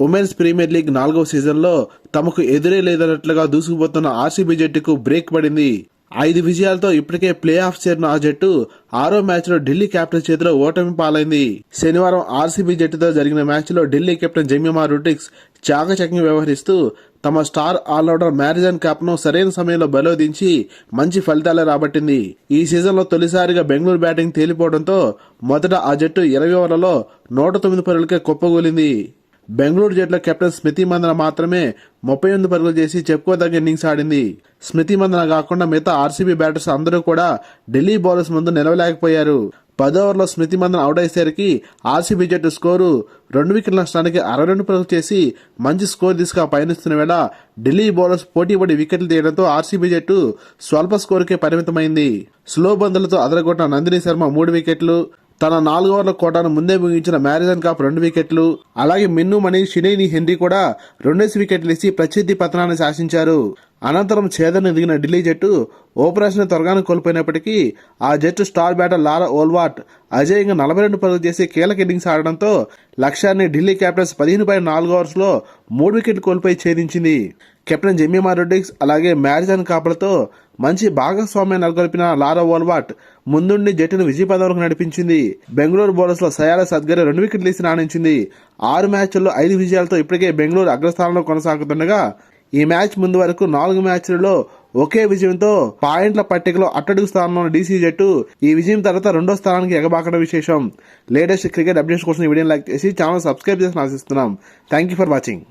Women's premier league 4వ సీజన్లో తమకు ఎదురే లేదన్నట్లుగా దూసుకుపోతున్న ఆర్సీబీ జట్టుకు బ్రేక్ పడింది. 5 విజయాలతో ఇప్పటికే ప్లే ఆఫ్ చేరిన ఆ జట్టు 6వ మ్యాచ్లో ఢిల్లీ క్యాపిటల్స్ చేతిలో ఓటమి పాలైంది. శనివారం ఆర్సీబీ జట్టుతో జరిగిన మ్యాచ్లో ఢిల్లీ కెప్టెన్ జెమిమా రొడ్రిగ్స్ చాకచక్యంగా వ్యవహరిస్తూ తమ స్టార్ ఆల్రౌండర్ మ్యారిజన్ కాప్ను సరైన సమయంలో బరిలో దించి మంచి ఫలితాలే రాబట్టింది. ఈ సీజన్లో తొలిసారిగా బెంగళూరు బ్యాటింగ్ తేలిపోవడంతో మొదట ఆ జట్టు 20 ఓవర్లలో 109 పరుగులకే కుప్పగూలింది. బెంగళూరు జట్టులో కెప్టెన్ స్మృతి మందన మాత్రమే 38 పరుగులు చేసి చెప్పుకోదగ్గ ఇన్నింగ్స్ ఆడింది. స్మృతి మందన కాకుండా మిగతా ఆర్సీబీ బ్యాటర్స్ అందరూ కూడా ఢిల్లీ బౌలర్స్ ముందు నిలవలేకపోయారు. 10 ఓవర్లో స్మృతి మందన అవుట్ అయ్యేసరికి ఆర్సీబీ జట్టు స్కోరు 2 వికెట్ల నష్టానికి 62 పరుగులు చేసి మంచి స్కోర్ దిశగా పయనిస్తున్న వేళ ఢిల్లీ బౌలర్స్ పోటీపడి వికెట్లు తీయడంతో ఆర్సీబీ జట్టు స్వల్ప స్కోరుకే పరిమితమైంది. స్లో బంతులతో అదరగొట్టిన నందిని శర్మ 3 వికెట్లు, తన 4 ఓవర్ల కోటాను ముందే ముగించిన మ్యారిజన్ కాప్ 2 వికెట్లు, అలాగే మిన్ను మణి, షినేని హెన్రీ కూడా 2 వికెట్లు ఇచ్చి ప్రత్యర్థి పతనాన్ని శాసించారు. అనంతరం ఛేదన దిగిన ఢిల్లీ జట్టు ఓపెనర్స్ని త్వరగానే కోల్పోయినప్పటికీ ఆ జట్టు స్టార్ బ్యాటర్ లారా ఓల్వాట్ అజేయంగా 42 పరుగులు చేసి కీలక ఇన్నింగ్స్ ఆడడంతో లక్ష్యాన్ని ఢిల్లీ క్యాపిటల్స్ 15/4 ఓవర్స్లో 3 వికెట్లు కోల్పోయి ఛేదించింది. కెప్టెన్ జెమిమా రొడ్రిగ్స్ అలాగే మ్యారిజన్ కాప్లతో మంచి భాగస్వామ్యం నెలకొల్పిన లారా ఓల్వాట్ ముందుండి జట్టును విజయపథంలోకి నడిపించింది. బెంగళూరు బౌలర్స్ లో సయాల సద్గరే 2 వికెట్లు తీసి రాణించింది. 6 మ్యాచ్ల్లో 5 విజయాలతో ఇప్పటికే బెంగళూరు అగ్రస్థానంలో కొనసాగుతుండగా ఈ మ్యాచ్ ముందు వరకు 4 మ్యాచ్లలో ఒకే విజయంతో పాయింట్ల పట్టికలో అట్టడుగు స్థానంలో ఉన్న డీసీ జట్టు ఈ విజయం తర్వాత 2వ స్థానానికి ఎగబాకడం విశేషం. లేటెస్ట్ క్రికెట్ అప్డేట్స్ కోసం ఈ వీడియోని లైక్ చేసి ఛానల్ సబ్స్క్రైబ్ చేసి ఆశిస్తున్నాం. Thank you for watching.